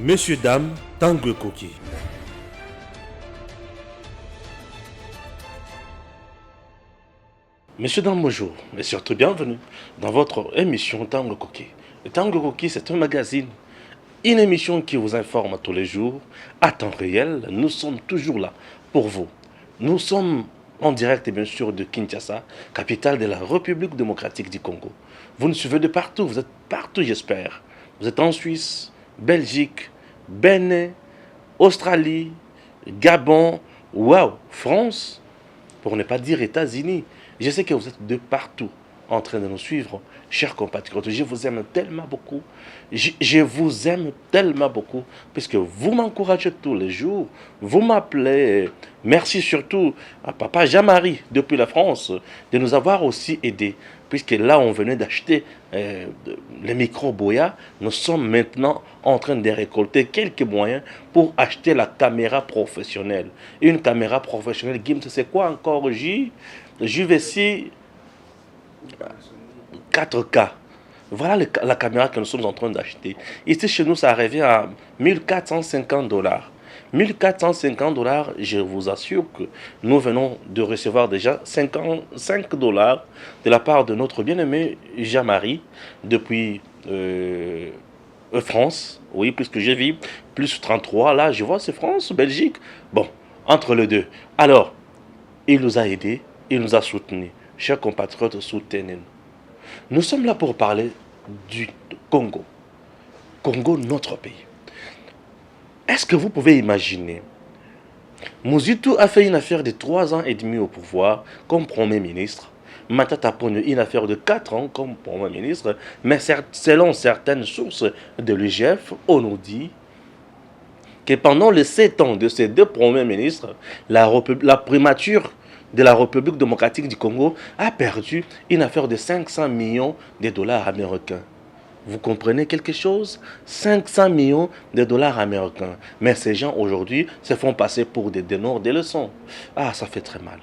Messieurs, dames, Tanguy Koki. Messieurs, dames, bonjour, et surtout bienvenue dans votre émission Tanguy Koki. Tanguy Koki, c'est un magazine, une émission qui vous informe tous les jours, à temps réel. Nous sommes toujours là pour vous. Nous sommes en direct, bien sûr, de Kinshasa, capitale de la République démocratique du Congo. Vous nous suivez de partout, vous êtes partout, j'espère. Vous êtes en Suisse, Belgique, Bénin, Australie, Gabon, waouh, France, pour ne pas dire États-Unis. Je sais que vous êtes de partout en train de nous suivre, chers compatriotes. Je vous aime tellement beaucoup. Je vous aime tellement beaucoup, puisque vous m'encouragez tous les jours. Vous m'appelez. Merci surtout à papa Jean-Marie, depuis la France, de nous avoir aussi aidés. Puisque là, on venait d'acheter les micros Boya. Nous sommes maintenant en train de récolter quelques moyens pour acheter la caméra professionnelle. Une caméra professionnelle, Gims, c'est quoi encore, JVC 4K. Voilà la caméra que nous sommes en train d'acheter. Ici, chez nous, ça revient à 1450 dollars. 1450 dollars, je vous assure que nous venons de recevoir déjà 55 dollars de la part de notre bien-aimé Jean-Marie depuis France. Oui, puisque je vis plus 33. Là, je vois, c'est France, Belgique. Bon, entre les deux. Alors, il nous a aidés, il nous a soutenus. Chers compatriotes, soutenez-nous. Nous sommes là pour parler du Congo. Congo, notre pays. Est-ce que vous pouvez imaginer, Mobutu a fait une affaire de 3 ans et demi au pouvoir comme Premier ministre. Matata Ponyo, une affaire de 4 ans comme Premier ministre. Mais selon certaines sources de l'IGF, on nous dit que pendant les 7 ans de ces 2 premiers ministres, la primature de la République démocratique du Congo a perdu une affaire de 500 millions de dollars américains. Vous comprenez quelque chose? 500 millions de dollars américains. Mais ces gens aujourd'hui se font passer pour des donneurs de leçons. Ah, ça fait très mal.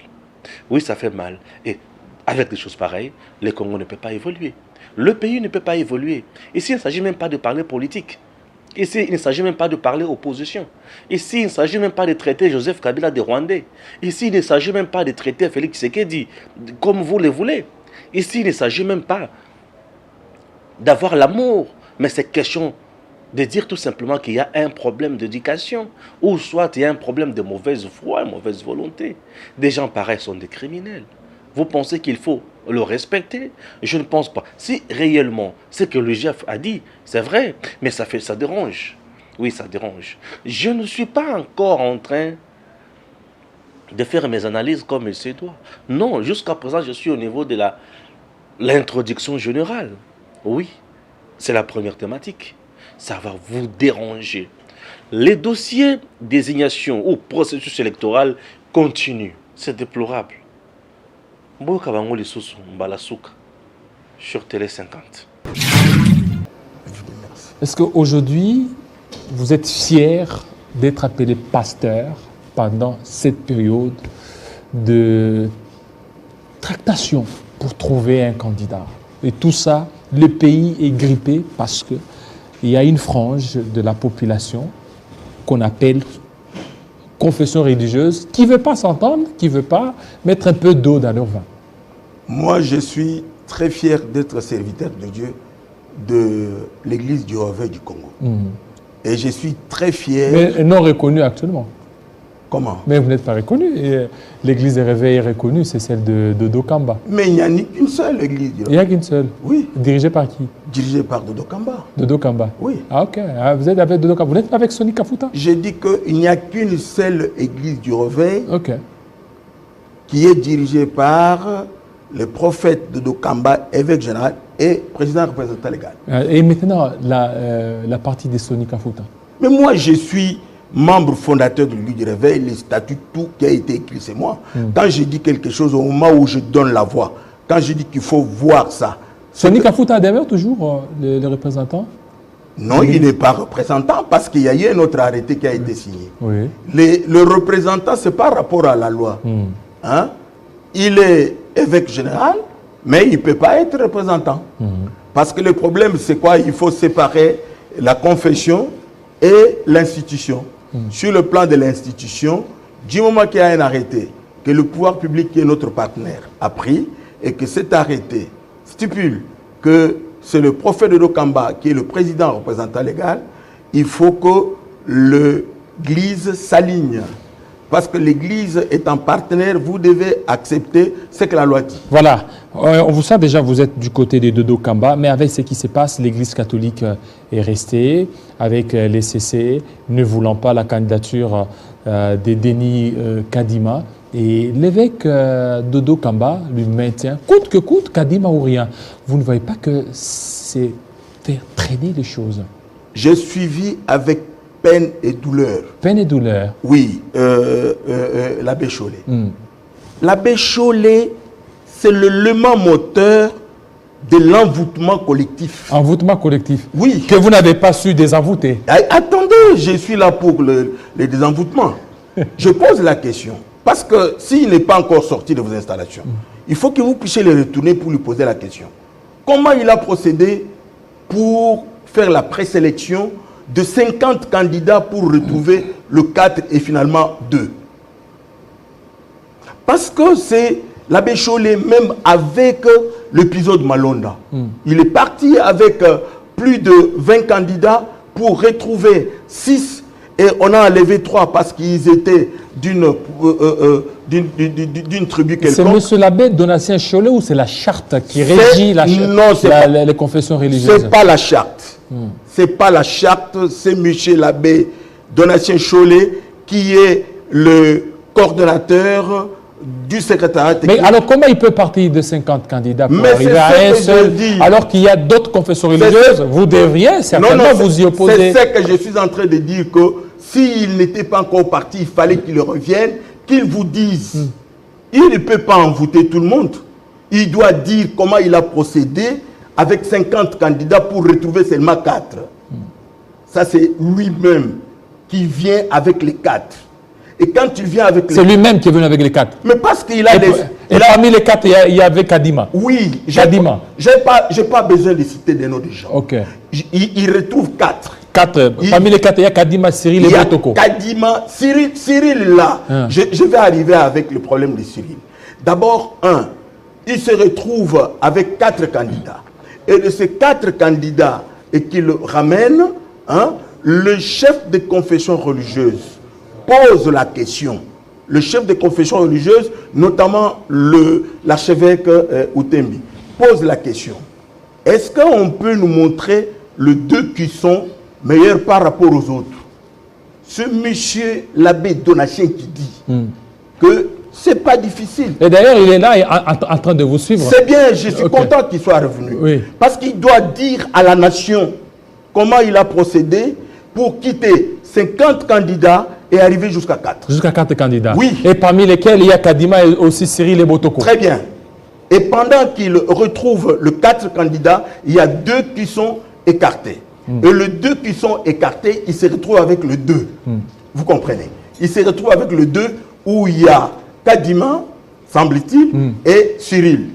Oui, ça fait mal. Et avec des choses pareilles, le Congo ne peut pas évoluer. Le pays ne peut pas évoluer. Ici, il ne s'agit même pas de parler politique. Ici, il ne s'agit même pas de parler opposition. Ici, il ne s'agit même pas de traiter Joseph Kabila de Rwandais. Ici, il ne s'agit même pas de traiter Félix Tshisekedi comme vous le voulez. Ici, il ne s'agit même pas d'avoir l'amour, mais c'est question de dire tout simplement qu'il y a un problème d'éducation, ou soit il y a un problème de mauvaise foi, mauvaise volonté. Des gens pareils sont des criminels. Vous pensez qu'il faut le respecter? Je ne pense pas. Si réellement ce que le chef a dit, c'est vrai, mais ça dérange. Oui, ça dérange. Je ne suis pas encore en train de faire mes analyses comme il se doit. Non, jusqu'à présent, je suis au niveau de l'introduction générale. Oui, c'est la première thématique. Ça va vous déranger. Les dossiers désignation ou processus électoral continuent. C'est déplorable. Sur Télé 50. Est-ce qu'aujourd'hui, vous êtes fier d'être appelé pasteur pendant cette période de tractation pour trouver un candidat? Et tout ça, le pays est grippé parce qu'il y a une frange de la population qu'on appelle confession religieuse qui ne veut pas s'entendre, qui ne veut pas mettre un peu d'eau dans leur vin. Moi, je suis très fier d'être serviteur de Dieu de l'Église du Réveil du Congo. Et je suis très fier... Mais non reconnu actuellement. Comment? Mais vous n'êtes pas reconnu. L'Église du Réveil est reconnue, c'est celle de Dodo Kamba. Mais il n'y a qu'une seule Église du Réveil. Il n'y a qu'une seule? Oui. Dirigée par qui? Dirigée par Dodo Kamba. Dodo Kamba? Oui. Ah ok, vous êtes avec Dodo Kamba. Vous n'êtes pas avec Soni Kafuta? J'ai dit qu'il n'y a qu'une seule Église du Réveil qui est dirigée par le prophète Dodo Kamba, évêque général et président représentant légal. Et maintenant, la partie de Soni Kafuta? Mais moi, je suis membre fondateur de l'Église du Réveil, les statuts, tout qui a été écrit, c'est moi. Quand je dis quelque chose, au moment où je donne la voix, quand je dis qu'il faut voir ça... Soni Kafuta demeure toujours le représentant? Non, il n'est pas représentant parce qu'il y a eu un autre arrêté qui a été signé. Oui. Le représentant, ce n'est pas rapport à la loi. Hein? Il est évêque général, mais il ne peut pas être représentant. Parce que le problème, c'est quoi? Il faut séparer la confession et l'institution. Sur le plan de l'institution, du moment qu'il y a un arrêté, que le pouvoir public qui est notre partenaire a pris, et que cet arrêté stipule que c'est le prophète Dodo Kamba qui est le président représentant légal, il faut que l'Église s'aligne. Parce que l'Église étant partenaire, vous devez accepter ce que la loi dit. Voilà. On vous sait déjà, vous êtes du côté de Dodo Kamba, mais avec ce qui se passe, l'Église catholique est restée, avec les CC, ne voulant pas la candidature de Denis Kadima. Et l'évêque Dodo Kamba lui maintient, coûte que coûte, Kadima ou rien. Vous ne voyez pas que c'est faire traîner les choses? J'ai suivi avec peine et douleur. Peine et douleur. Oui, l'abbé Chollet. L'abbé Chollet, c'est le l'élément moteur de l'envoûtement collectif. Envoûtement collectif. Oui. Que vous n'avez pas su désenvoûter. Attendez, je suis là pour le désenvoûtement. Je pose la question. Parce que s'il n'est pas encore sorti de vos installations, il faut que vous puissiez le retourner pour lui poser la question. Comment il a procédé pour faire la présélection de 50 candidats pour retrouver le 4 et finalement 2? Parce que c'est l'abbé Chollet, même avec l'épisode Malonda, il est parti avec plus de 20 candidats pour retrouver 6 et on a enlevé 3 parce qu'ils étaient d'une tribu quelconque. C'est M. l'abbé Donatien Chollet ou c'est la charte qui régit les confessions religieuses? Ce n'est pas la charte. Ce n'est pas la charte, c'est M. l'abbé Donatien Chollet qui est le coordonnateur du secrétariat technique. Mais alors comment il peut partir de 50 candidats pour arriver à un seul, alors qu'il y a d'autres confessions religieuses? Vous devriez certainement vous y opposer. C'est ce que je suis en train de dire, que s'il n'était pas encore parti, il fallait qu'il revienne, qu'il vous dise. Il ne peut pas envoûter tout le monde. Il doit dire comment il a procédé avec 50 candidats pour retrouver seulement 4. Ça, c'est lui-même qui vient avec les 4. Et quand tu viens avec les... C'est lui-même qui est venu avec les 4. Mais parce qu'il a... Et parmi les 4, il y avait Kadima. Oui. Kadima. J'ai pas besoin de citer des noms de gens. Ok. Il retrouve 4. Parmi les 4, il y a Kadima, Cyril et Botoko. Kadima, Cyril là. Je vais arriver avec le problème de Cyril. D'abord, il se retrouve avec 4 candidats. Et de ces 4 candidats, et qu'il ramène, le chef de confession religieuse pose la question. Le chef de confession religieuse, notamment l'archevêque Outembi, pose la question. Est-ce qu'on peut nous montrer les 2 qui sont meilleurs par rapport aux autres? Ce monsieur l'abbé Donatien qui dit que ce n'est pas difficile. Et d'ailleurs, il est là en train de vous suivre. C'est bien, je suis content qu'il soit revenu. Oui. Parce qu'il doit dire à la nation comment il a procédé pour quitter 50 candidats et arriver jusqu'à 4. Jusqu'à 4 candidats. Oui. Et parmi lesquels il y a Kadima et aussi Cyril et Botoko. Très bien. Et pendant qu'il retrouve le 4 candidats, il y a 2 qui sont écartés. Et les 2 qui sont écartés, il se retrouve avec le 2. Vous comprenez? Il se retrouve avec le 2 où il y a Kadima, semble-t-il, et Cyril.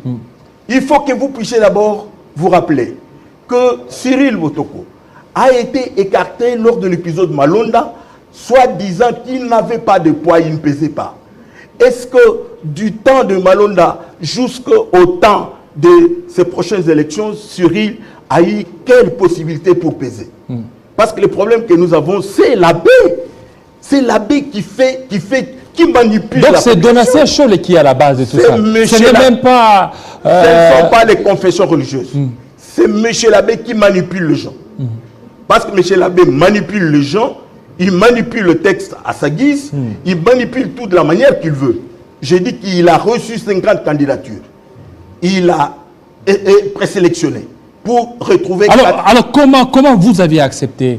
Il faut que vous puissiez d'abord vous rappeler que Cyril Botoko a été écarté lors de l'épisode Malonda, soit disant qu'il n'avait pas de poids, il ne pesait pas. Est-ce que du temps de Malonda jusqu'au temps de ces prochaines élections, Cyril a eu quelle possibilité pour peser? Parce que le problème que nous avons, c'est l'abbé. C'est l'abbé qui manipule. Donc c'est Donatien Chollet qui est à la base de tout ça. Ce n'est même pas... Ce ne sont pas les confessions religieuses. C'est M. l'abbé qui manipule les gens. Parce que M. l'abbé manipule les gens, il manipule le texte à sa guise, il manipule tout de la manière qu'il veut. J'ai dit qu'il a reçu 50 candidatures. Il a présélectionné pour retrouver... Alors comment vous avez accepté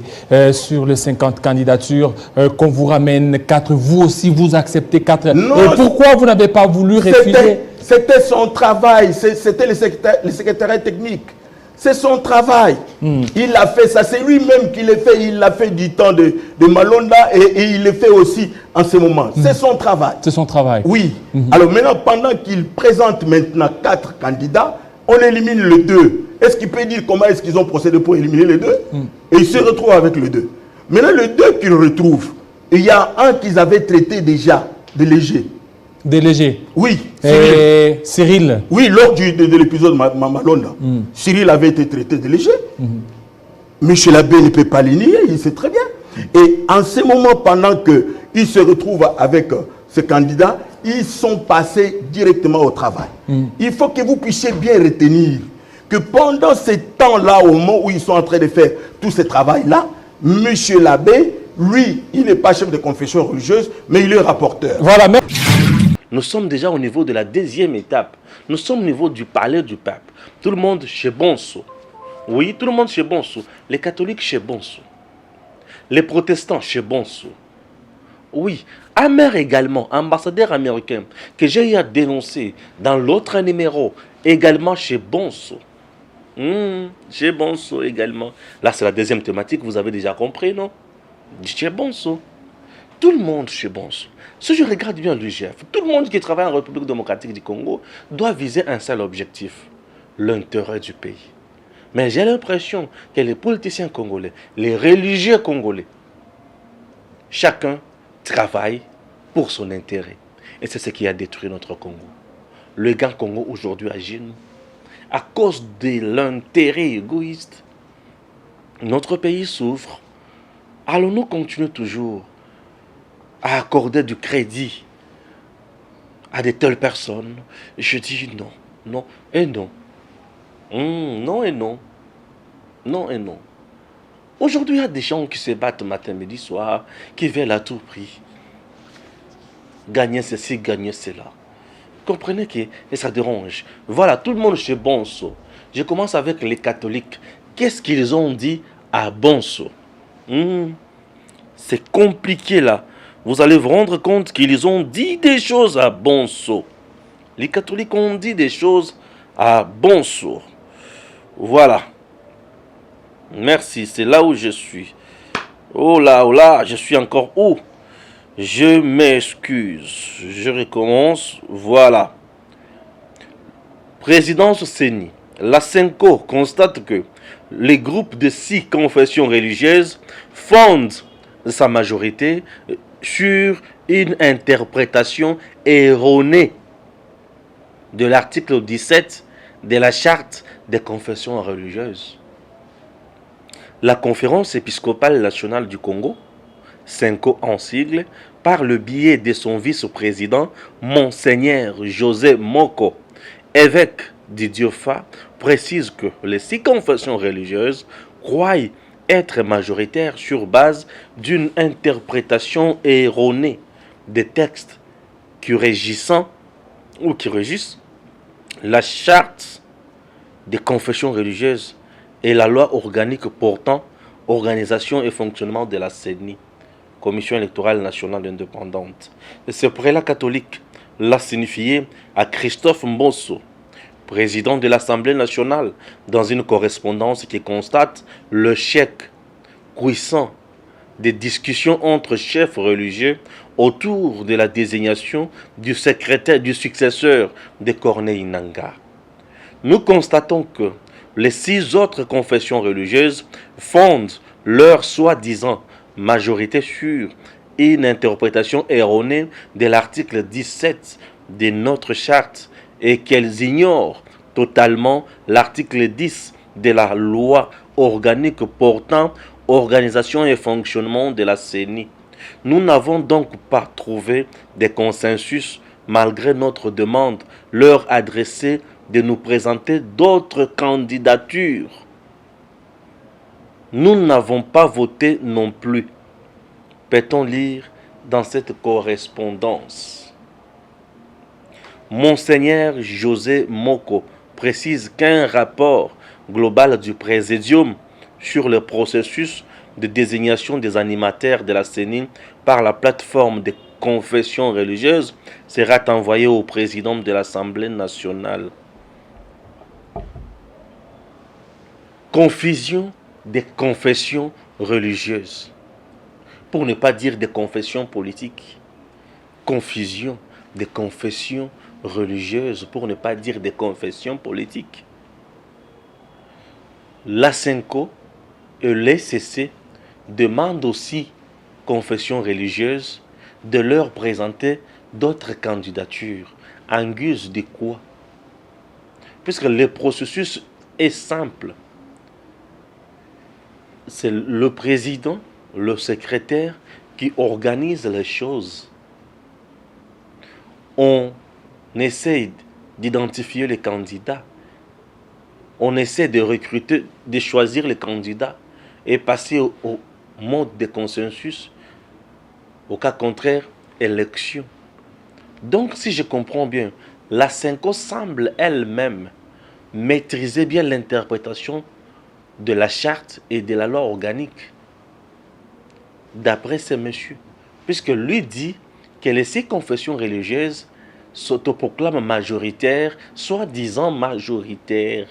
sur les 50 candidatures qu'on vous ramène 4, vous aussi vous acceptez 4? Non, et pourquoi vous n'avez pas voulu refuser? C'était son travail, c'était le secrétariat technique. C'est son travail. Il a fait ça, c'est lui-même qui l'a fait. Il l'a fait du temps de Malonda et il le fait aussi en ce moment. C'est son travail. C'est son travail. Oui. Alors maintenant, pendant qu'il présente maintenant 4 candidats, on élimine les 2. Est-ce qu'il peut dire comment est-ce qu'ils ont procédé pour éliminer les 2? Et il se retrouve avec les 2. Maintenant, les deux qu'ils retrouvent, il y a un qu'ils avaient traité déjà de léger. Des légers. Oui, Et Cyril. oui, lors de l'épisode Malonda, Cyril avait été traité de léger. Monsieur l'abbé ne peut pas le nier, il sait très bien. Et en ce moment, pendant qu'ils se retrouvent avec ce candidat, ils sont passés directement au travail. Il faut que vous puissiez bien retenir que pendant ce temps-là, au moment où ils sont en train de faire tout ce travail-là, monsieur l'abbé, lui, il n'est pas chef de confession religieuse, mais il est rapporteur. Voilà. Mais... Nous sommes déjà au niveau de la deuxième étape. Nous sommes au niveau du palais du pape. Tout le monde chez Bonso. Oui, tout le monde chez Bonso. Les catholiques chez Bonso. Les protestants chez Bonso. Oui, Amer également, ambassadeur américain, que j'ai eu à dénoncer dans l'autre numéro, également chez Bonso. Chez Bonso également. Là, c'est la deuxième thématique, vous avez déjà compris, non? Chez Bonso. Tout le monde chez Bonso. Si je regarde bien l'UGF, tout le monde qui travaille en République démocratique du Congo doit viser un seul objectif, l'intérêt du pays. Mais j'ai l'impression que les politiciens congolais, les religieux congolais, chacun travaille pour son intérêt. Et c'est ce qui a détruit notre Congo. Le grand Congo aujourd'hui agit à cause de l'intérêt égoïste. Notre pays souffre. Allons-nous continuer toujours à accorder du crédit à de telles personnes? Je dis non, non et non. Non et non. Non et non. Aujourd'hui, il y a des gens qui se battent matin, midi, soir, qui veulent à tout prix gagner ceci, gagner cela. Comprenez que ça dérange. Voilà, tout le monde chez Bonso. Je commence avec les catholiques. Qu'est-ce qu'ils ont dit à Bonso? C'est compliqué là. Vous allez vous rendre compte qu'ils ont dit des choses à Bonso. Les catholiques ont dit des choses à Bonso. Voilà. Merci, c'est là où je suis. Oh là, je suis encore où? Je m'excuse. Je recommence. Voilà. Présidence CENI. La CENCO constate que les groupes de 6 confessions religieuses fondent sa majorité sur une interprétation erronée de l'article 17 de la charte des confessions religieuses. La conférence épiscopale nationale du Congo, CENCO en sigle, par le biais de son vice-président, Monseigneur José Moko, évêque d'Idiofa, précise que les 6 confessions religieuses croient être majoritaires sur base d'une interprétation erronée des textes qui régissent la charte des confessions religieuses et la loi organique portant organisation et fonctionnement de la CENI, Commission électorale nationale indépendante. Et ce prélat catholique l'a signifié à Christophe Mbosso, président de l'Assemblée nationale, dans une correspondance qui constate le chèque cuissant des discussions entre chefs religieux autour de la désignation du successeur de Corneille Nangaa. Nous constatons que les 6 autres confessions religieuses fondent leur soi-disant majorité sur une interprétation erronée de l'article 17 de notre charte et qu'elles ignorent totalement l'article 10 de la loi organique portant organisation et fonctionnement de la CENI. Nous n'avons donc pas trouvé de consensus malgré notre demande leur adressée de nous présenter d'autres candidatures. Nous n'avons pas voté non plus. Peut-on lire dans cette correspondance? Monseigneur José Moko précise qu'un rapport global du Présidium sur le processus de désignation des animateurs de la CENI par la plateforme des confessions religieuses sera envoyé au président de l'Assemblée nationale. Confusion des confessions religieuses, pour ne pas dire des confessions politiques. Confusion des confessions religieuses, pour ne pas dire des confessions politiques. La CENCO et l'ECC demande aussi confessions religieuses de leur présenter d'autres candidatures. En guise de quoi? Puisque le processus est simple. C'est le président, le secrétaire qui organise les choses. On essaie d'identifier les candidats. On essaie de recruter, de choisir les candidats et passer au mode de consensus. Au cas contraire, élection. Donc, si je comprends bien, la Cinco semble elle-même maîtriser bien l'interprétation de la charte et de la loi organique. D'après ces messieurs. Puisque lui dit que les 6 confessions religieuses s'autoproclament majoritaires, soi-disant majoritaires,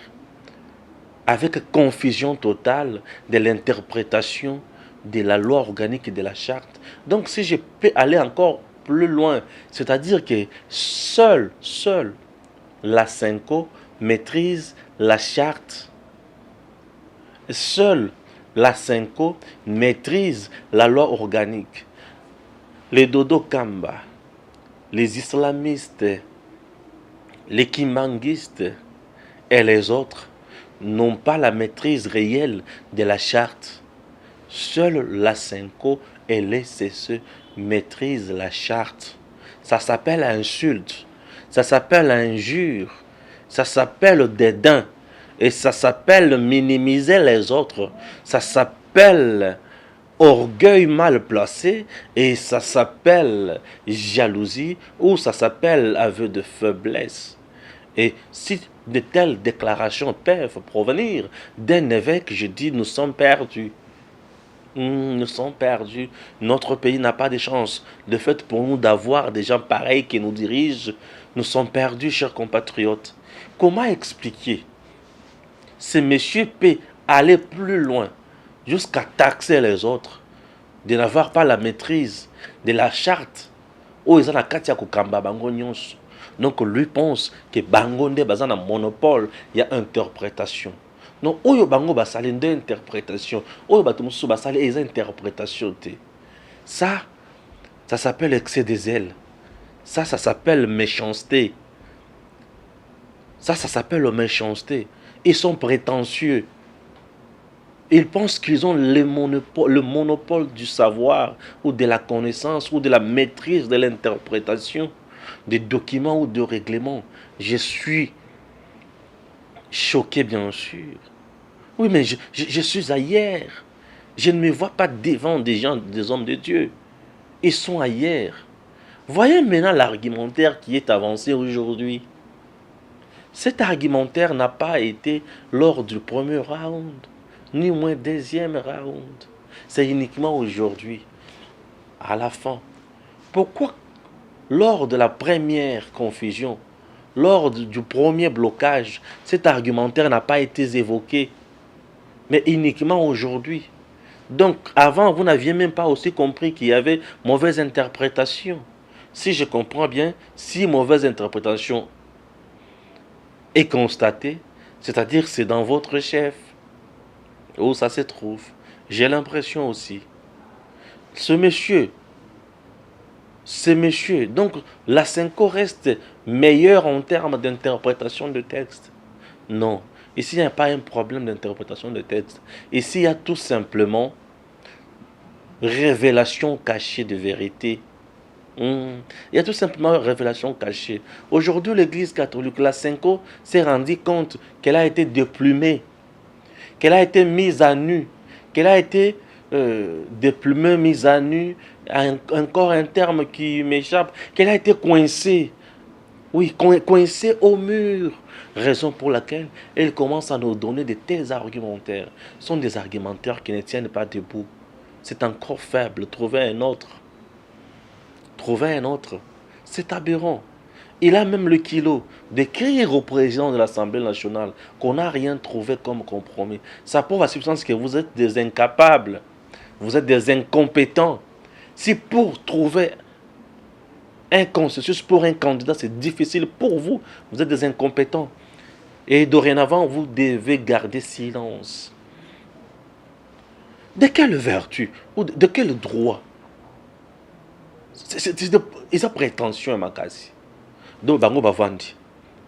avec confusion totale de l'interprétation de la loi organique et de la charte. Donc si je peux aller encore plus loin, c'est-à-dire que seule la Cinco maîtrise la charte. Seule la Cinco maîtrise la loi organique. Les Dodo Kamba, les islamistes, les kimanguistes et les autres n'ont pas la maîtrise réelle de la charte. Seule la Cinco et les CSE maîtrisent la charte. Ça s'appelle insulte, ça s'appelle injure, ça s'appelle dédain, et ça s'appelle minimiser les autres, ça s'appelle orgueil mal placé, et ça s'appelle jalousie, ou ça s'appelle aveu de faiblesse. Et si de telles déclarations peuvent provenir d'un évêque, je dis nous sommes perdus. Nous sommes perdus. Notre pays n'a pas de chance. Le fait pour nous d'avoir des gens pareils qui nous dirigent, nous sommes perdus, chers compatriotes. Comment expliquer? Ces messieurs peuvent aller plus loin, jusqu'à taxer les autres, de n'avoir pas la maîtrise de la charte. Oh, ils ont la katia kukamba bango nyonso. Donc lui pense que bangonde bazan a monopole, il y a interprétation. Non, oyo bango basali nde interprétation. Oyo batumusu basali eza interprétation te. Ça s'appelle excès de zèle. Ça s'appelle méchanceté. Ça s'appelle méchanceté. Ils sont prétentieux. Ils pensent qu'ils ont le monopole du savoir ou de la connaissance ou de la maîtrise de l'interprétation des documents ou de règlements. Je suis choqué, bien sûr. Oui, mais je suis ailleurs. Je ne me vois pas devant des gens, des hommes de Dieu. Ils sont ailleurs. Voyez maintenant l'argumentaire qui est avancé aujourd'hui. Cet argumentaire n'a pas été lors du premier round, ni moins deuxième round. C'est uniquement aujourd'hui, à la fin. Pourquoi, lors de la première confusion, lors du premier blocage, cet argumentaire n'a pas été évoqué, mais uniquement aujourd'hui? Donc, avant, vous n'aviez même pas aussi compris qu'il y avait mauvaise interprétation. Si je comprends bien, si mauvaise interprétation est constatée, c'est-à-dire c'est dans votre chef où ça se trouve. J'ai l'impression aussi. Ces messieurs, donc la Cinco reste meilleure en termes d'interprétation de texte. Non, ici il n'y a pas un problème d'interprétation de texte. Ici il y a tout simplement révélation cachée de vérité. Il y a tout simplement révélation cachée. Aujourd'hui, l'Église catholique, la Cinco, s'est rendue compte qu'elle a été déplumée, qu'elle a été mise à nu, qu'elle a été déplumée, mise à nu, encore un terme qui m'échappe, qu'elle a été coincée. Oui, coincée au mur. Raison pour laquelle elle commence à nous donner de tels argumentaires. Ce sont des argumentaires qui ne tiennent pas debout. C'est encore faible. Trouvez un autre. Trouvez un autre. C'est aberrant. Il a même le kilo d'écrire au président de l'Assemblée nationale qu'on n'a rien trouvé comme compromis. Ça prouve à substance que vous êtes des incapables. Vous êtes des incompétents. Si pour trouver un consensus pour un candidat, c'est difficile pour vous, vous êtes des incompétents. Et dorénavant, vous devez garder silence. De quelle vertu? Ou de quel droit? Ils ont prétention à Makasi. Donc, bango bavandi.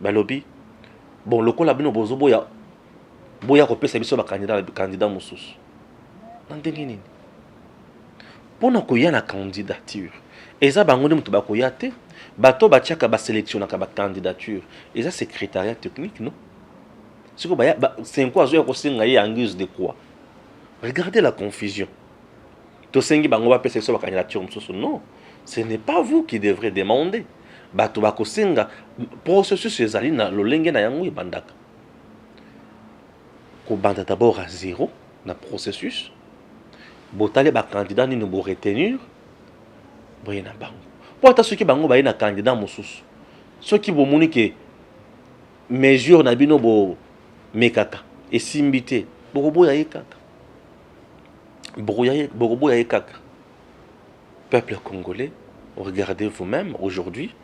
Balobi. Bon, le col a bien bozo boya. Boya kopesa biso ba candidat mususu. Nandenge nini? Pona koya na candidature. Eza bango mutu bakoya te. Bato batiaka ba sélectionnaka ba candidature. Eza secrétariat technique, non? C'est quoi c'est quoi zo ko singa ye en guise de quoi? Regardez la confusion. To sengi bango ba pesa biso ba candidature mususu. Non. Ce n'est pas vous qui devrez demander. Bato bako singa processus ezali na lolenge na yango ebandaka. Ko banda d'abord à zéro na processus. Botale ba candidat ni bo retenir. Boye na bango. Po ata soki bango ba na candidat mosusu. Soki bo moni ke mesure na bino bo mekaka esimbité. Borobo ya ekaka. Borobo ya ekaka. Peuple congolais, regardez vous-même aujourd'hui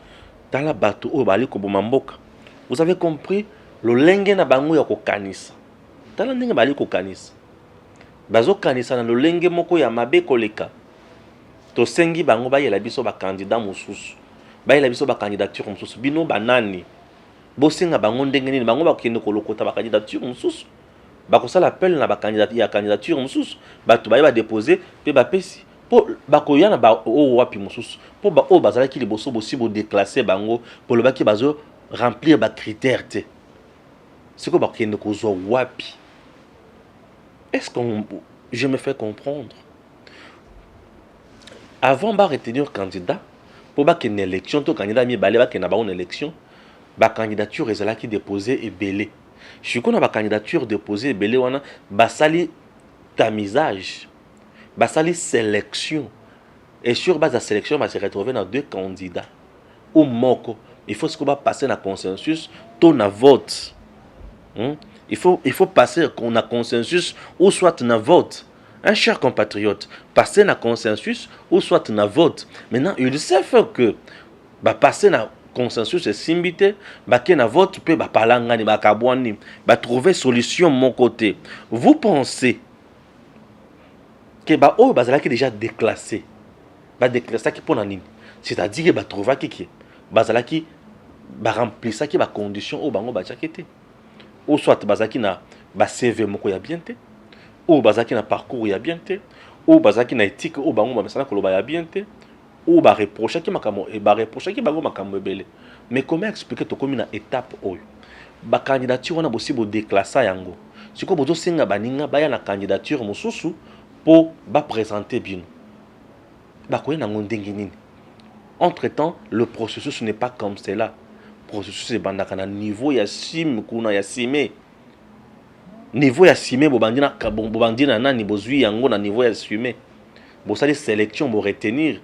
dans la bateau au bali kobomamboka. Vous avez compris le lenge na bango ya kokanisa. Dans la ndenge bali kokanisa. Bazo kanisa na le lenge moko ya mabe koleka. To sengi bango ba yela biso ba candidat mususu. Ba yela biso ba candidature mususu bino banani. Bo senga bango ndenge nini bango ba kende kolokota ba candidature mususu. Ba ko sala appel na ba candidature mususu. Ba to ba yeba déposer pe ba pesi. Po bakoya na ba o wapi mususu po ba o bazala ki liboso bosi bo déclasser bango pour le baki bazo remplir ba critères te c'est quoi bakende ko zo wapi est-ce que je me fais comprendre avant ba retenir candidat pour ba une élection to candidat mi balé ba ke na ba une élection ba candidature ezala ki déposer et belé je suis qu'on a ba candidature déposer et belé wana ba sali tamisage basali sélection et sur base de la sélection va se retrouver dans deux candidats ou moko il faut ce qu'on va passer dans consensus ton vote il faut passer qu'on a consensus ou soit na vote un cher compatriote passer dans consensus ou soit na vote maintenant il sait que bah passer dans consensus et simbité bah qui na vote peut bah palangani bah kabwani bah trouver solution mon côté vous pensez que ba o bazala qui déjà déclassé ba déclassé qui pour nani c'est-à-dire que ba trouva qui bazala qui ba remplir ça qui ba condition o bango ba jakete ou soit bazala qui na ba CV moko ya bien te ou bazala qui na parcours ya bien te ou bazala qui na éthique o bango ba mesana ko lo ba ya bien te ou ba reprocher qui makamo et ba reprocher qui bango makamo belé mais comment expliquer to comme na étape oyo ba candidature wana possible déclasser yango siko bozo singa baninga ba ya na candidature mosusu pour présenter bien. Entre-temps, le processus n'est pas comme cela. Le processus est bandakana niveau ya sim kuna ya simé. Niveau ya simé bobandina nani bozui yango na niveau ya simé. Bo sali sélection bo retenir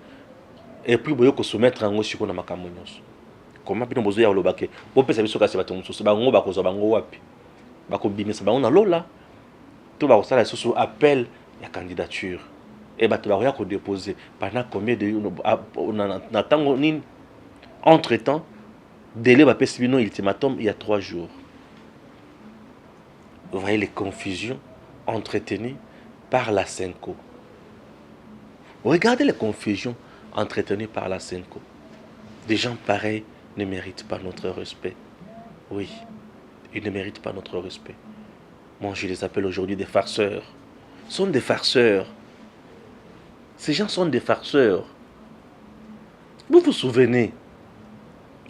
et puis boyo ko soumettre yango siko na makambo nyonso. Comment bino bozui ya lobake. Bo pesa biso ka se bato mususu bango bakozo bango wapi. Bako bimisa bango na lola. To ba ko sala susu appel la candidature et bah tu vas déposer pendant combien de entre temps délai va passer ultimatum il y a 3 jours. Vous voyez les confusions entretenues par la Senko. Regardez les confusions entretenues par la Senko. Des gens pareils ne méritent pas notre respect. Oui, ils ne méritent pas notre respect. Moi je les appelle aujourd'hui des farceurs. Sont des farceurs. Ces gens sont des farceurs. Vous vous souvenez,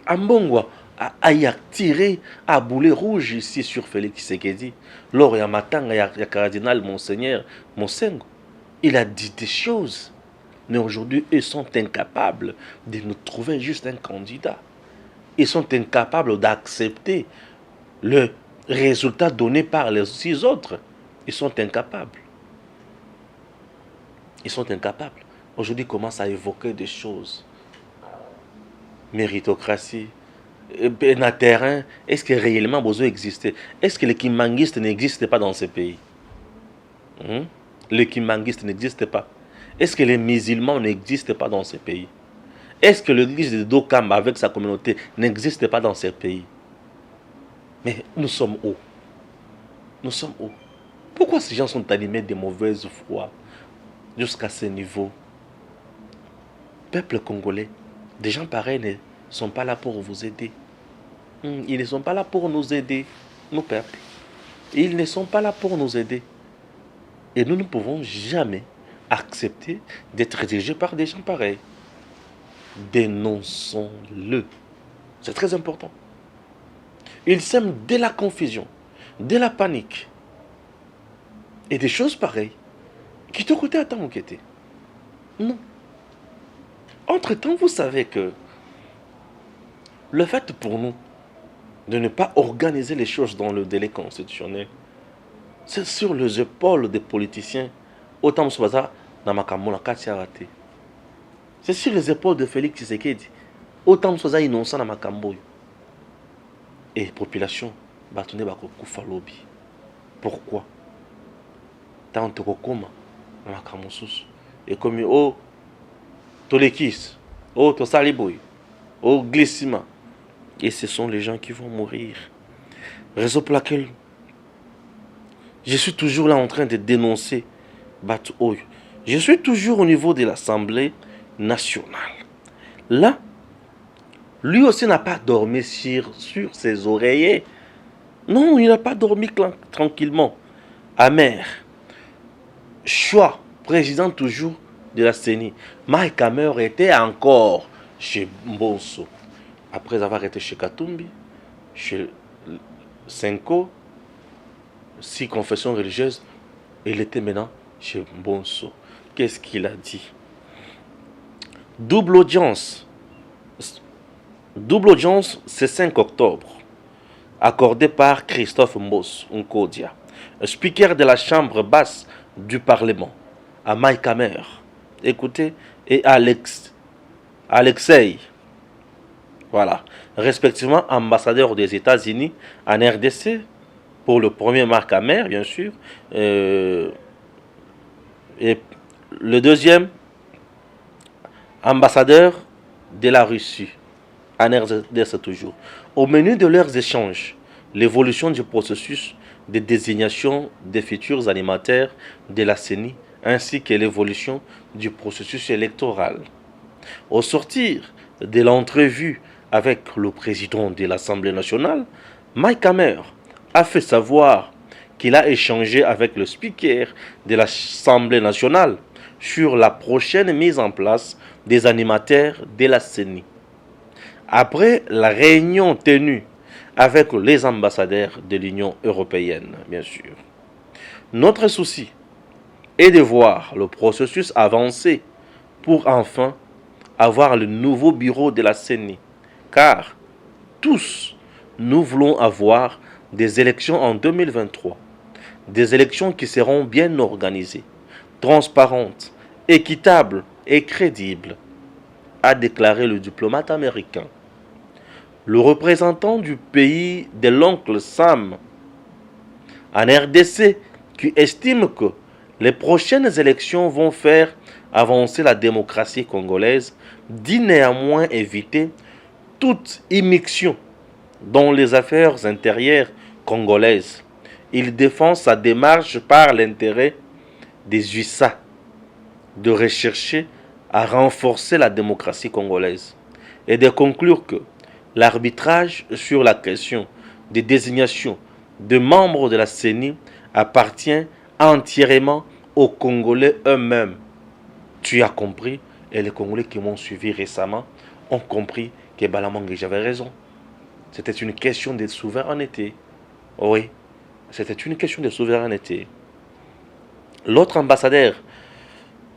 Ambongwa a tiré à boulet rouge ici sur Félix Tshisekedi. Lors il y a Matanga, il y a cardinal Monseigneur Monsengo. Il a dit des choses. Mais aujourd'hui, ils sont incapables de nous trouver juste un candidat. Ils sont incapables d'accepter le résultat donné par les 6 autres. Ils sont incapables. Ils sont incapables. Aujourd'hui, ils commencent à évoquer des choses. Méritocratie. Un terrain, est-ce que réellement besoin existait? Est-ce que les kimanguistes n'existent pas dans ce pays? Les kimanguistes n'existent pas. Est-ce que les musulmans n'existent pas dans ce pays? Est-ce que l'église de Dokam avec sa communauté n'existe pas dans ce pays? Mais nous sommes où? Nous sommes où? Pourquoi ces gens sont animés de mauvaise foi? jusqu'à ce niveau. Peuple congolais, des gens pareils ne sont pas là pour vous aider. Ils ne sont pas là pour nous aider, nos peuples. Ils ne sont pas là pour nous aider. Et nous ne pouvons jamais accepter d'être dirigés par des gens pareils. Dénonçons-le. C'est très important. Ils sèment dès la confusion, dès la panique. Et des choses pareilles. Qui te coûtent à temps enquêter. Non. Entre-temps, vous savez que le fait pour nous de ne pas organiser les choses dans le délai constitutionnel, c'est sur les épaules des politiciens. Autant Moussouaza, dans ma camoula, raté. C'est sur les épaules de Félix Tshisekedi. Autant Moussouaza innocent dans ma camboy. Et la population, bâtonné bako kufa lobby. Pourquoi? Tant que koma dans ma camoussous. Et comme oh tolekis, oh tosaliboy, oh glissima. Et ce sont les gens qui vont mourir. Raison pour laquelle je suis toujours là en train de dénoncer Batu Oyo. Je suis toujours au niveau de l'Assemblée nationale. Là, lui aussi n'a pas dormi sur ses oreillers. Non, il n'a pas dormi tranquillement. Amer. Choix, président toujours de la CENI. Mike Hammer était encore chez Mbonso. Après avoir été chez Katumbi, chez Senko, 6 confessions religieuses, il était maintenant chez Mbonso. Qu'est-ce qu'il a dit? Double audience. Double audience, c'est 5 octobre. Accordé par Christophe Mbos Nkodia, speaker de la chambre basse du Parlement, à Mike Hammer. Écoutez, et Alexei. Voilà, respectivement ambassadeur des États-Unis en RDC, pour le premier Marc Hammer, bien sûr, et le deuxième ambassadeur de la Russie, en RDC toujours. Au menu de leurs échanges, l'évolution du processus de désignation des futurs animateurs de la CENI, ainsi que l'évolution du processus électoral. Au sortir de l'entrevue avec le président de l'Assemblée nationale, Mike Hammer a fait savoir qu'il a échangé avec le speaker de l'Assemblée nationale sur la prochaine mise en place des animateurs de la CENI. Après la réunion tenue avec les ambassadeurs de l'Union européenne, bien sûr. Notre souci est de voir le processus avancer pour enfin avoir le nouveau bureau de la CENI. Car tous, nous voulons avoir des élections en 2023. Des élections qui seront bien organisées, transparentes, équitables et crédibles, a déclaré le diplomate américain. Le représentant du pays de l'oncle Sam en RDC qui estime que les prochaines élections vont faire avancer la démocratie congolaise, dit néanmoins éviter toute immixtion dans les affaires intérieures congolaises. Il défend sa démarche par l'intérêt des USA de rechercher à renforcer la démocratie congolaise et de conclure que l'arbitrage sur la question des désignations de membres de la CENI appartient entièrement aux Congolais eux-mêmes. Tu as compris, et les Congolais qui m'ont suivi récemment ont compris que Balamangue, j'avais raison. C'était une question de souveraineté. Oui, c'était une question de souveraineté. L'autre ambassadeur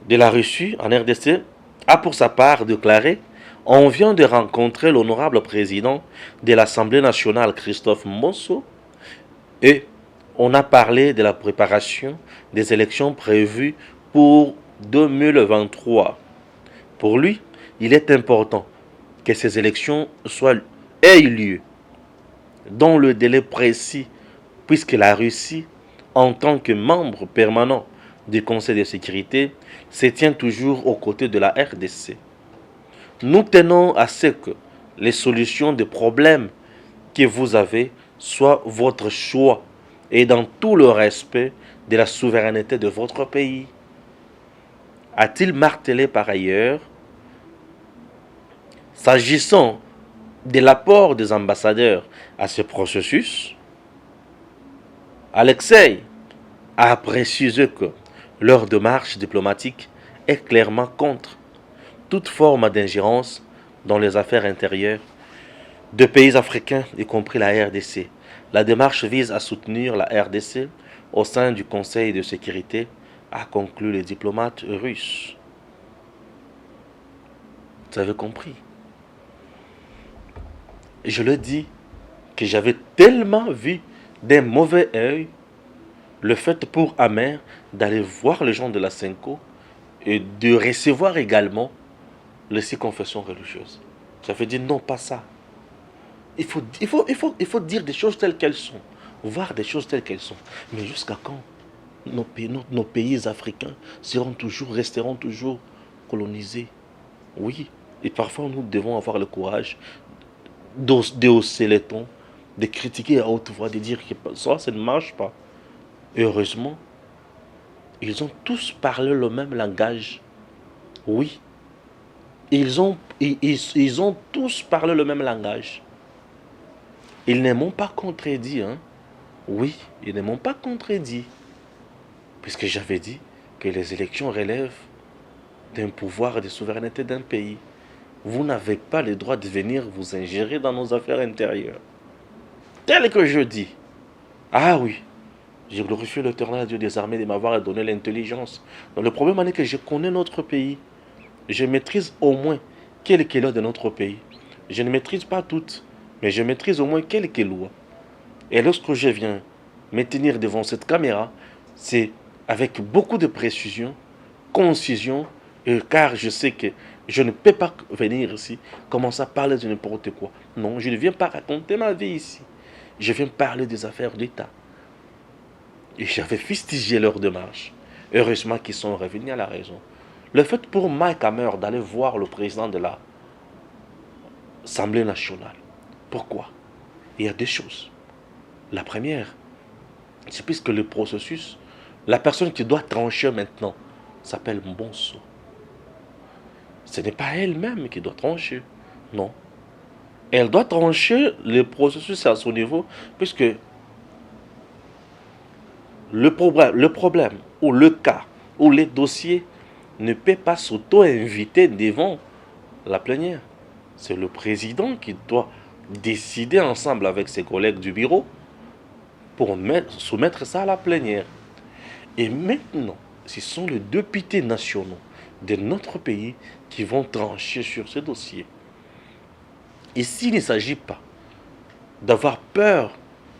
de la Russie en RDC a pour sa part déclaré: on vient de rencontrer l'honorable président de l'Assemblée nationale, Christophe Mbonso, et on a parlé de la préparation des élections prévues pour 2023. Pour lui, il est important que ces élections aient lieu dans le délai précis, puisque la Russie, en tant que membre permanent du Conseil de sécurité, se tient toujours aux côtés de la RDC. Nous tenons à ce que les solutions des problèmes que vous avez soient votre choix et dans tout le respect de la souveraineté de votre pays. a-t-il martelé par ailleurs, s'agissant de l'apport des ambassadeurs à ce processus, Alexei a précisé que leur démarche diplomatique est clairement contre toute forme d'ingérence dans les affaires intérieures de pays africains, y compris la RDC. La démarche vise à soutenir la RDC au sein du Conseil de sécurité, a conclu le diplomate russe. Vous avez compris? Je le dis que j'avais tellement vu d'un mauvais œil le fait pour Amer d'aller voir les gens de la Senko et de recevoir également les 6 confessions religieuses. J'avais dit non, pas ça. Il faut dire des choses telles qu'elles sont, voir des choses telles qu'elles sont. Mais jusqu'à quand nos pays africains resteront toujours colonisés? Oui, et parfois nous devons avoir le courage de hausser les tons, de critiquer à haute voix, de dire que ça ne marche pas. Et heureusement, ils ont tous parlé le même langage. Oui, ils ont tous parlé le même langage. Ils ne m'ont pas contredit. Hein? Oui, ils ne m'ont pas contredit. Puisque j'avais dit que les élections relèvent d'un pouvoir de souveraineté d'un pays. Vous n'avez pas le droit de venir vous ingérer dans nos affaires intérieures. Tel que je dis. Ah oui, je glorifie l'Éternel Dieu des armées de m'avoir donné l'intelligence. Donc le problème est que je connais notre pays. Je maîtrise au moins quelques lois de notre pays. Je ne maîtrise pas toutes, mais je maîtrise au moins quelques lois. Et lorsque je viens me tenir devant cette caméra, c'est avec beaucoup de précision, concision, car je sais que je ne peux pas venir ici commencer à parler de n'importe quoi. Non, je ne viens pas raconter ma vie ici. Je viens parler des affaires d'État. Et j'avais fustigé leur démarche. Heureusement qu'ils sont revenus à la raison. Le fait pour Mike Hammer d'aller voir le président de l'Assemblée nationale. Pourquoi? Il y a 2 choses. La première, c'est puisque le processus, la personne qui doit trancher maintenant s'appelle Mbonso. Ce n'est pas elle-même qui doit trancher. Non. Elle doit trancher le processus à son niveau, puisque le problème ou le cas ou les dossiers ne peut pas s'auto-inviter devant la plénière. C'est le président qui doit décider ensemble avec ses collègues du bureau pour soumettre ça à la plénière. Et maintenant, ce sont les députés nationaux de notre pays qui vont trancher sur ce dossier. Et s'il ne s'agit pas d'avoir peur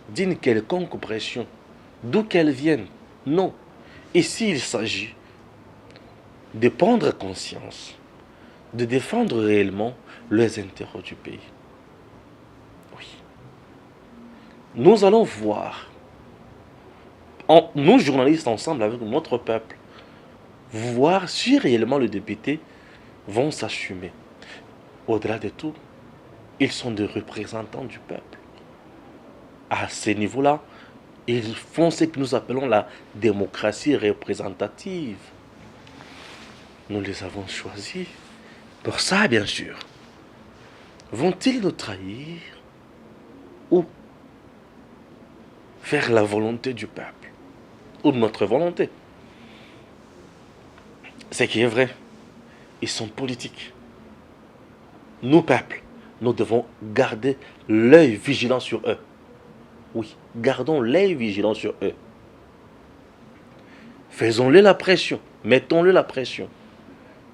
d'une quelconque pression, d'où qu'elle vienne, non. Et s'il s'agit de prendre conscience, de défendre réellement les intérêts du pays. Oui. Nous allons voir, nous journalistes ensemble avec notre peuple, voir si réellement les députés vont s'assumer. Au-delà de tout, ils sont des représentants du peuple. À ce niveau-là, ils font ce que nous appelons la démocratie représentative. Nous les avons choisis pour ça, bien sûr. Vont-ils nous trahir ou faire la volonté du peuple ou de notre volonté? Ce qui est vrai, ils sont politiques. Nous, peuple, nous devons garder l'œil vigilant sur eux. Oui, gardons l'œil vigilant sur eux. Faisons-le la pression, mettons-le la pression.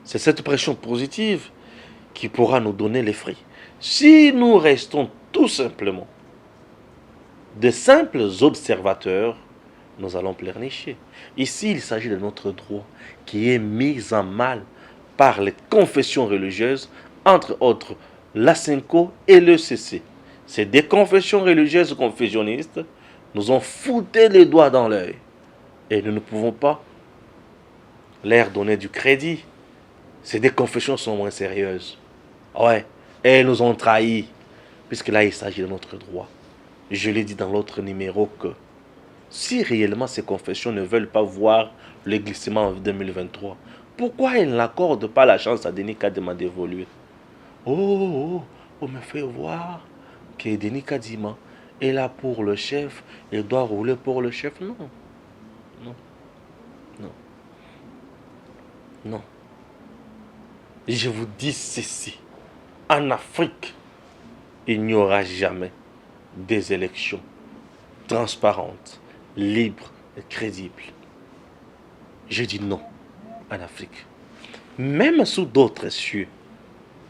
C'est cette pression positive qui pourra nous donner les fruits. Si nous restons tout simplement de simples observateurs, nous allons pleurnicher. Ici, il s'agit de notre droit qui est mis en mal par les confessions religieuses, entre autres la Senko et le CC. Ces des confessions religieuses confusionnistes nous ont foutu les doigts dans l'œil. Et nous ne pouvons pas leur donner du crédit. Ces des confessions sont moins sérieuses. Ouais, et elles nous ont trahis. Puisque là, il s'agit de notre droit. Je l'ai dit dans l'autre numéro que si réellement ces confessions ne veulent pas voir le glissement en 2023, Pourquoi il n'accorde pas la chance à Denis Kadima d'évoluer? On me fait voir que Denis Kadima est là pour le chef, il doit rouler pour le chef. Non, non, non, non. Je vous dis ceci. En Afrique, il n'y aura jamais des élections transparentes, libres et crédibles. Je dis non en Afrique. Même sous d'autres cieux,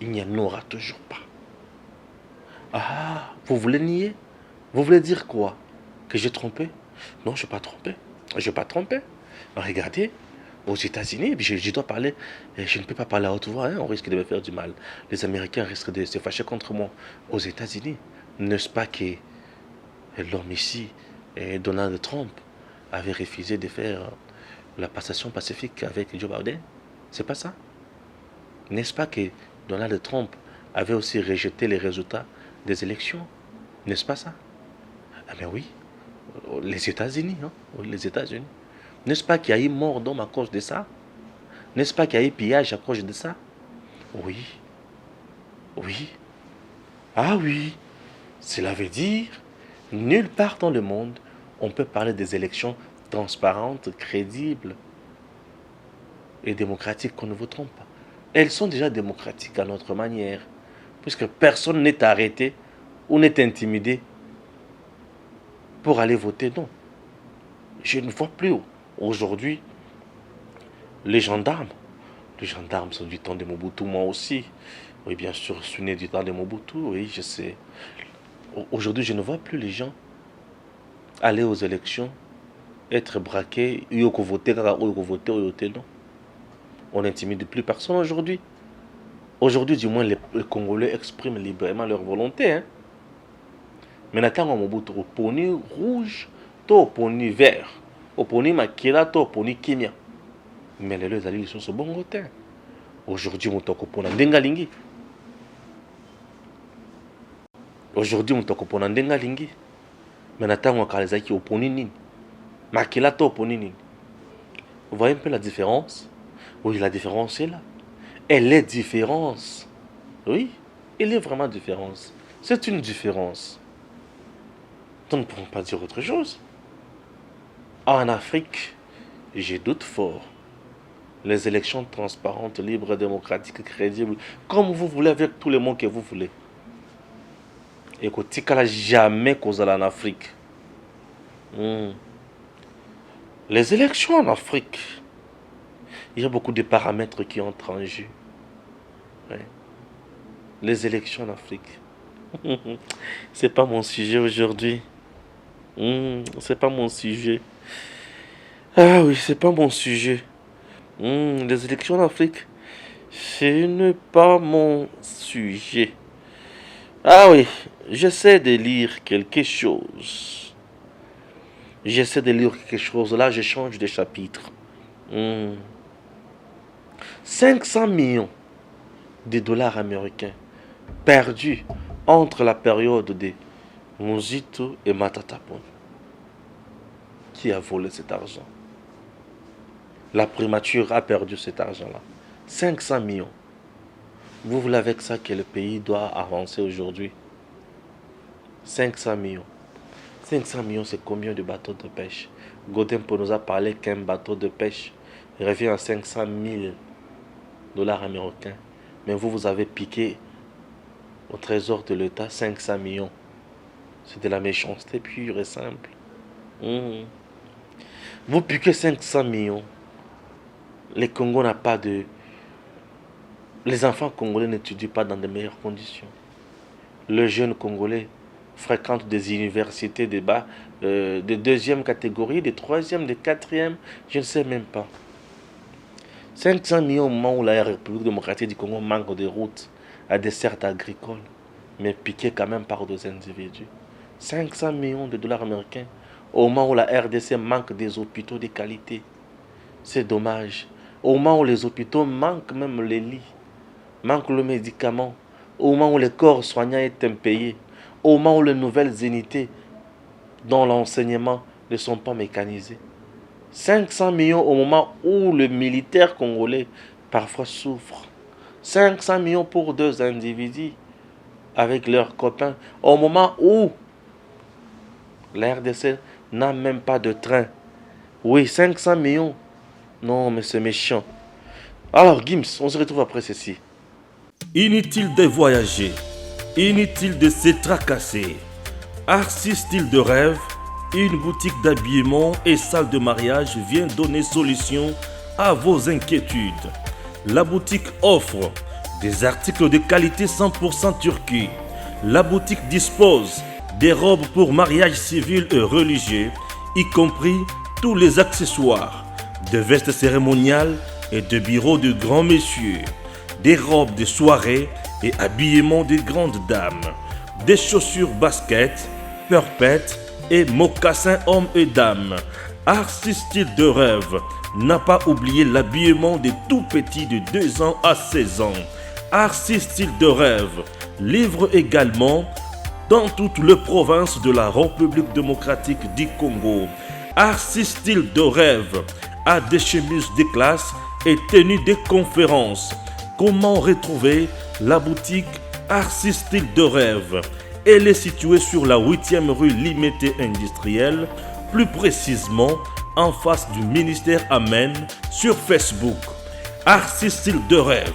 il n'y en aura toujours pas. Ah, vous voulez nier? Vous voulez dire quoi? Que j'ai trompé? Non, je n'ai pas trompé. Je n'ai pas trompé. Regardez, aux États-Unis, je dois parler, je ne peux pas parler à haute voix, hein, on risque de me faire du mal. Les Américains risquent de se fâcher contre moi. Aux États-Unis, n'est-ce pas que l'homme ici, Donald Trump, avait refusé de faire la passation pacifique avec Joe Biden? C'est pas ça? N'est-ce pas que Donald Trump avait aussi rejeté les résultats des élections? N'est-ce pas ça? Ah ben oui, les États-Unis, hein? Oui, les États-Unis. N'est-ce pas qu'il y a eu mort d'homme à cause de ça? N'est-ce pas qu'il y a eu pillage à cause de ça? Oui, oui, ah oui. Cela veut dire, nulle part dans le monde, on peut parler des élections transparentes, crédibles et démocratiques qu'on ne vous trompe pas. Elles sont déjà démocratiques à notre manière, puisque personne n'est arrêté ou n'est intimidé pour aller voter. Non. Je ne vois plus aujourd'hui les gendarmes. Les gendarmes sont du temps de Mobutu, moi aussi. Oui, bien sûr, je suis né du temps de Mobutu, oui, je sais. Aujourd'hui, je ne vois plus les gens aller aux élections, être braqués, voter, non. On n'intimide plus personne aujourd'hui. Aujourd'hui, du moins, les Congolais expriment librement leur volonté. Hein. Mais maintenant, on a au poni rouge, au poni vert, au poni makila, au poni kimia. Mais les deux alliés sont ce bon côté. Aujourd'hui, on toko pona ndengalingi. Aujourd'hui, on toko pona ndengalingi. Mais maintenant, on a les au poni nini. Makila, au poni nini. Vous voyez un peu la différence? Oui, la différence est là. Elle est différence. Oui, elle est vraiment différence. C'est une différence. Nous ne pouvons pas dire autre chose. En Afrique, j'ai doute fort. Les élections transparentes, libres, démocratiques, crédibles, comme vous voulez, avec tous les mots que vous voulez. Et que Tikala jamais causé en Afrique. Les élections en Afrique, il y a beaucoup de paramètres qui entrent en jeu. Ouais. Les élections en Afrique. C'est pas mon sujet aujourd'hui. C'est pas mon sujet. Ah oui, c'est pas mon sujet. Les élections en Afrique, ce n'est pas mon sujet. Ah oui, j'essaie de lire quelque chose. J'essaie de lire quelque chose. Là, je change de chapitre. 500 millions de dollars américains perdus entre la période de Muzito et Matata Ponyo. Qui a volé cet argent? La primature a perdu cet argent-là. 500 millions. Vous voulez avec ça que le pays doit avancer aujourd'hui? 500 millions. 500 millions, c'est combien de bateaux de pêche? Godempo nous a parlé qu'un bateau de pêche revient à 500 000 dollars américains. Mais vous avez piqué au trésor de l'État 500 millions. C'est de la méchanceté pure et simple. Vous piquez 500 millions. Les Congos n'ont pas de... Les enfants congolais n'étudient pas dans de meilleures conditions. Les jeunes congolais fréquentent des universités de deuxième catégorie, de troisième, de quatrième, je ne sais même pas. 500 millions au moment où la République démocratique du Congo manque de routes à des certes agricoles, mais piquées quand même par deux individus. 500 millions de dollars américains au moment où la RDC manque des hôpitaux de qualité. C'est dommage. Au moment où les hôpitaux manquent même les lits, manquent le médicament, au moment où les corps soignants est impayés, au moment où les nouvelles unités dont l'enseignement ne sont pas mécanisés. 500 millions au moment où le militaire congolais parfois souffre. 500 millions pour 2 individus avec leurs copains. Au moment où la RDC n'a même pas de train. Oui, 500 millions. Non, mais c'est méchant. Alors, Gims, on se retrouve après ceci. Inutile de voyager, inutile de se tracasser. Arcis Style de Rêve, une boutique d'habillement et salle de mariage vient donner solution à vos inquiétudes. La boutique offre des articles de qualité 100% Turquie. La boutique dispose des robes pour mariage civil et religieux, y compris tous les accessoires, de vestes cérémoniales et de bureaux de grands messieurs, des robes de soirée et habillement de grandes dames, des chaussures basket, purpette et mocassins hommes et dames. Arcis Style de Rêve n'a pas oublié l'habillement des tout petits de 2 ans à 16 ans. Arcis Style de Rêve livre également dans toutes les provinces de la République démocratique du Congo. Arcis Style de Rêve a des chemises de classe et tenues de conférences. Comment retrouver la boutique Arcis Style de Rêve? Elle est située sur la 8e rue Limité Industrielle, plus précisément en face du ministère Amen sur Facebook. Arcis Style de Rêve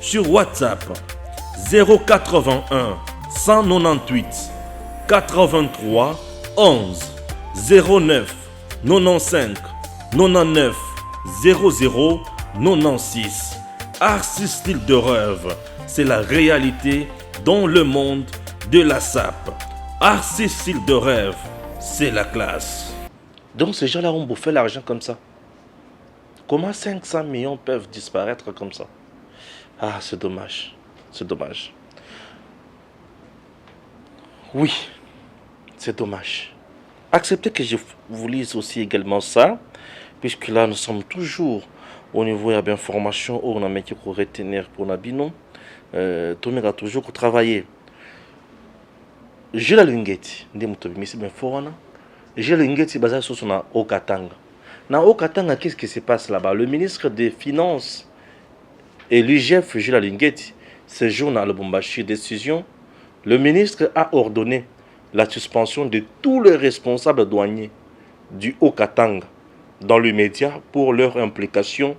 sur WhatsApp 081 198 83 11 09 95 99 00 96. Arcis Style de Rêve, c'est la réalité dans le monde de la SAP. Arcis Style de Rêve, c'est la classe. Donc ces gens-là ont bouffé l'argent comme ça. Comment 500 millions peuvent disparaître comme ça? Ah, c'est dommage. C'est dommage. Oui, c'est dommage. Acceptez que je vous lise aussi également ça, puisque là nous sommes toujours au niveau de l'information où on a mis qu'on retenir pour Nabino. Tout le monde a toujours travaillé. Je la lingeti, ndi mutobi misi ben forana. Je la lingeti basé sur na Okatanga. Na Okatanga, qu'est-ce qui se passe là-bas? Le ministre des Finances et l'UGF Jules Lingeti séjourne à Lubumbashi. Décision. Le ministre a ordonné la suspension de tous les responsables douaniers du Haut-Katanga dans les médias pour leur implication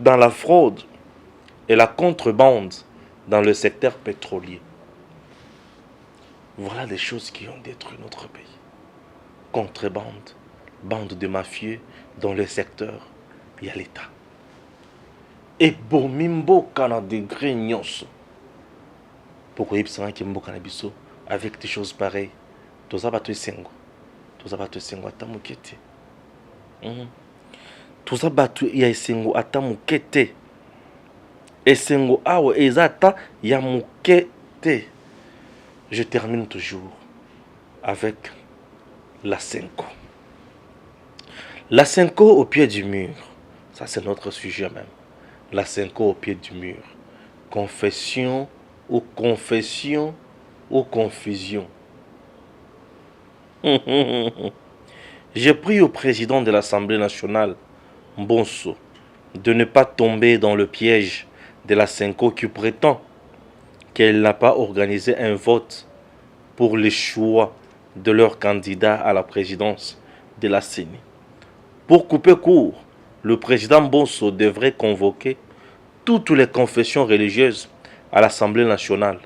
dans la fraude et la contrebande dans le secteur pétrolier. Voilà des choses qui ont détruit notre pays. Contrebande, bande de mafieux dans le secteur, il y a l'État. Et bomimbo kana degré nyonso. Pourquoi il s'en qui mboka na biso avec des choses pareilles? Toza bato esengo. Toza bato esengo ata mukete. Toza bato ya esengo ata mukete. Esengo awa ezata ya mukete. Je termine toujours avec la Senko. La Senko au pied du mur. Ça c'est notre sujet même. La Senko au pied du mur. Confession ou confession ou confusion. J'ai pris au président de l'Assemblée nationale, Mbonso, de ne pas tomber dans le piège de la Senko qui prétend qu'elle n'a pas organisé un vote pour le choix de leur candidat à la présidence de la CENI. Pour couper court, le président Mbonso devrait convoquer toutes les confessions religieuses à l'Assemblée nationale,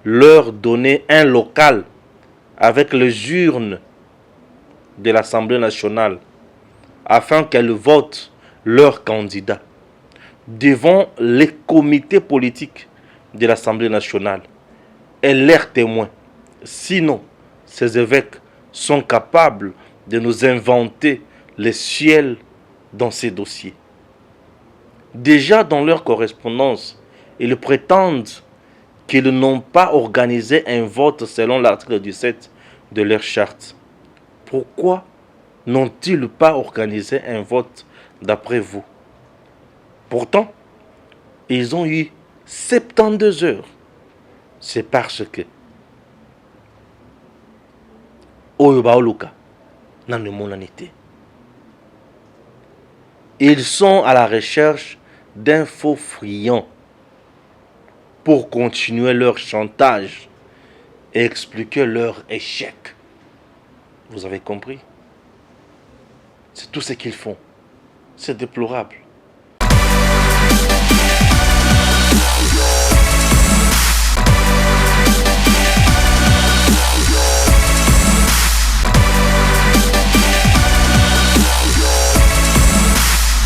leur donner un local avec les urnes de l'Assemblée nationale afin qu'elles votent leurs candidats devant les comités politiques de l'Assemblée nationale et leurs témoins. Sinon, ces évêques sont capables de nous inventer les ciels dans ces dossiers. Déjà dans leur correspondance, ils prétendent qu'ils n'ont pas organisé un vote selon l'article 17 de leur charte. Pourquoi n'ont-ils pas organisé un vote d'après vous? Pourtant, ils ont eu 72 heures. C'est parce que Oyo baoluka nan le monanité. Ils sont à la recherche d'un faux friand pour continuer leur chantage et expliquer leur échec. Vous avez compris? C'est tout ce qu'ils font. C'est déplorable.